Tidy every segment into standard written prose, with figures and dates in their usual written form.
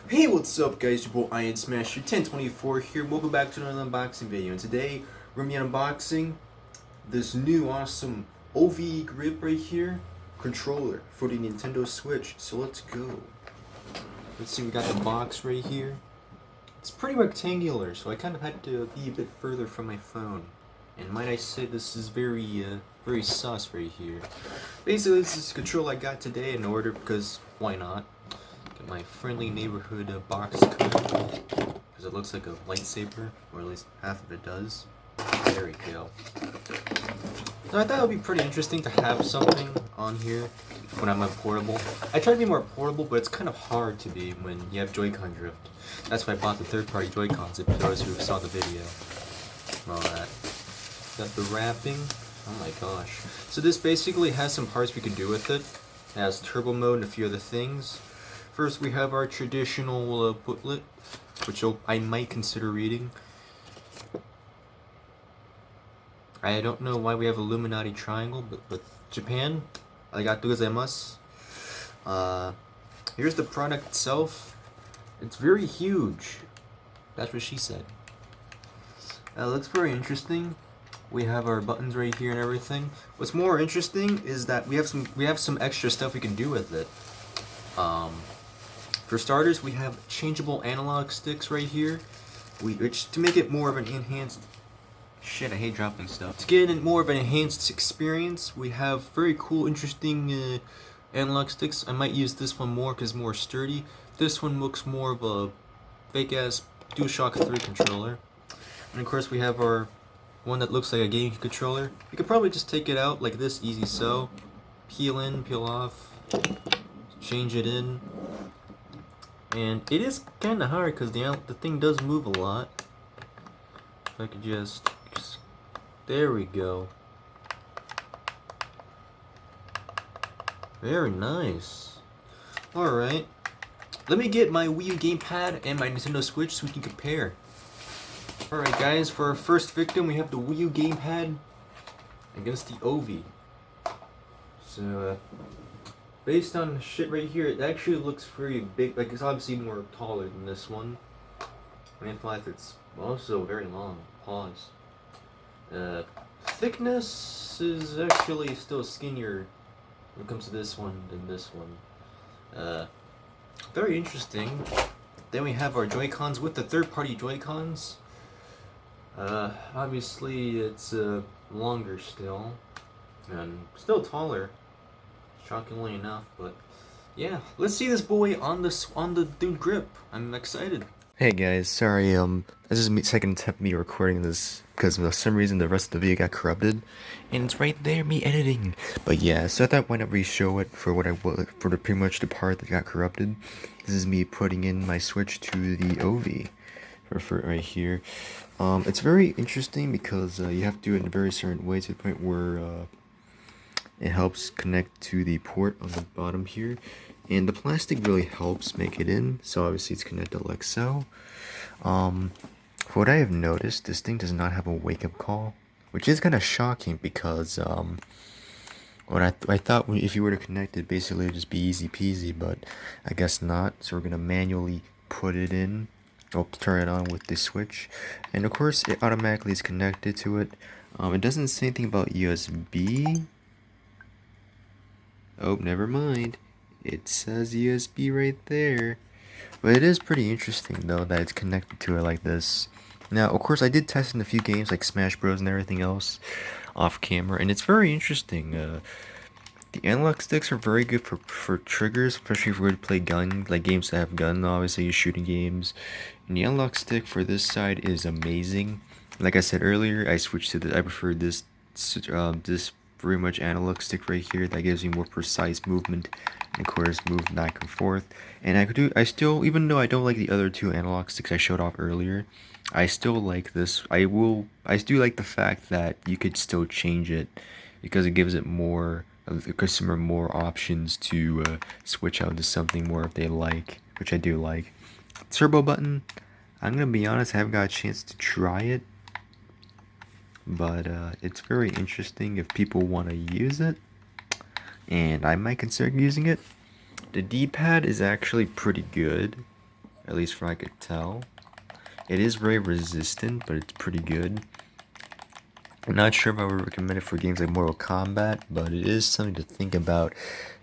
Hey, what's up guys, your boy IronSmasher 1024 here. Welcome back to another unboxing video, and today we're gonna be unboxing this new awesome OIVO grip right here controller for the Nintendo Switch. So let's go. Let's see, we got the box right here. It's pretty rectangular, so I kind of had to be a bit further from my phone. And might I say, this is very sus right here. Basically, this is the controller I got today in order because why not? Get my friendly neighborhood box cutter because it looks like a lightsaber, or at least half of it does. There we go. So I thought it would be pretty interesting to have something on here when I'm portable. I try to be more portable, but it's kind of hard to be when you have Joy-Con drift. That's why I bought the third-party Joy-Cons, if those who saw the video. All that. Got the wrapping. Oh my gosh. So this basically has some parts we can do with it. It has turbo mode and a few other things. First we have our traditional booklet, which I might consider reading. I don't know why we have Illuminati triangle, but with Japan, arigatou gozaimasu. Here's the product itself. It's very huge. That's what she said. It looks very interesting. We have our buttons right here and everything. What's more interesting is that we have some extra stuff we can do with it. For starters, we have changeable analog sticks right here, which to make it more of an enhanced. Shit, I hate dropping stuff. To get more of an enhanced experience, we have very cool, interesting analog sticks. I might use this one more because it's more sturdy. This one looks more of a fake ass DualShock 3 controller. And of course, we have our one that looks like a gaming controller. You could probably just take it out like this, easy so. Peel in, peel off, change it in. And it is kind of hard because the thing does move a lot. If I could just, there we go. Very nice. Alright. Let me get my Wii U gamepad and my Nintendo Switch so we can compare. Alright guys, for our first victim we have the Wii U gamepad against the OIVO. So, based on the shit right here, it actually looks very big. Like, it's obviously more taller than this one. And in fact, it's also very long. Pause. Thickness is actually still skinnier when it comes to this one than this one. Very interesting. Then we have our Joy-Cons with the third-party Joy-Cons. Obviously it's longer still, and still taller, shockingly enough. But yeah, let's see this boy on the dude grip. I'm excited. Hey guys, sorry, this is my second attempt me recording this because for some reason the rest of the video got corrupted, and it's right there, me editing. But yeah, so I thought why not re-show it for what for the pretty much the part that got corrupted. This is me putting in my Switch to the OIVO. For right here. It's very interesting because you have to do it in a very certain way to the point where it helps connect to the port on the bottom here, and the plastic really helps make it in, so obviously it's connected like so. For what I have noticed, this thing does not have a wake-up call, which is kind of shocking because what I thought if you were to connect it, basically it would just be easy peasy, but I guess not, so we're gonna manually put it in. I'll turn it on with the Switch, and of course it automatically is connected to it. It doesn't say anything about USB. Oh, never mind. It says USB right there. But it is pretty interesting though that it's connected to it like this. Now, of course, I did test in a few games like Smash Bros and everything else off camera, and it's very interesting. The analog sticks are very good for triggers, especially if we're to play gun, like games that have gun, obviously shooting games. And the analog stick for this side is amazing. Like I said earlier, I switched to I prefer this very much analog stick right here that gives me more precise movement, and of course move back and forth. And I still, even though I don't like the other two analog sticks I showed off earlier, I still like this. I do like the fact that you could still change it because it gives it more the customer more options to switch out to something more if they like, which I do like. Turbo button, I'm gonna be honest, I haven't got a chance to try it, but it's very interesting if people want to use it, and I might consider using it. The D-pad is actually pretty good. at least from what I could tell. It is very resistant, but it's pretty good. I'm not sure if I would recommend it for games like Mortal Kombat, but it is something to think about,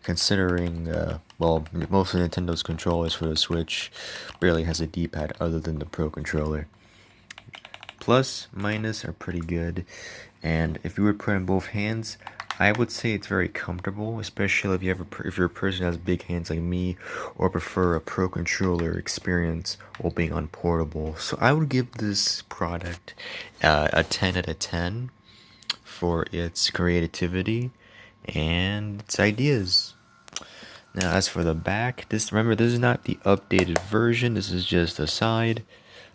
considering, well, most of Nintendo's controllers for the Switch barely has a D-pad other than the Pro Controller. Plus, minus are pretty good, and if you would put it in both hands, I would say it's very comfortable, especially if you're a person who has big hands like me, or prefer a Pro Controller experience while being on portable. So I would give this product a 10 out of 10 for its creativity and its ideas. Now, as for the back, remember, this is not the updated version. This is just a side,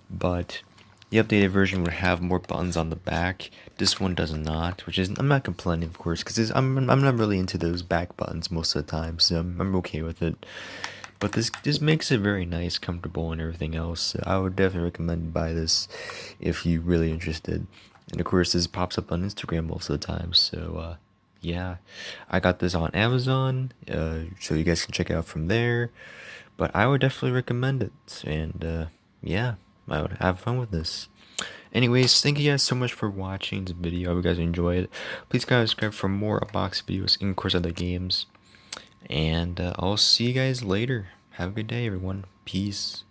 but the updated version would have more buttons on the back. This one does not, which is, I'm not complaining, of course, because I'm not really into those back buttons most of the time, so I'm okay with it. But this makes it very nice, comfortable, and everything else. So I would definitely recommend you buy this if you're really interested. And of course, this pops up on Instagram most of the time. So yeah, I got this on Amazon, so you guys can check it out from there. But I would definitely recommend it, and yeah, I would have fun with this. Anyways, thank you guys so much for watching this video. I hope you guys enjoyed it. Please guys subscribe for more unboxing videos, and of course other games. And I'll see you guys later. Have a good day, everyone. Peace.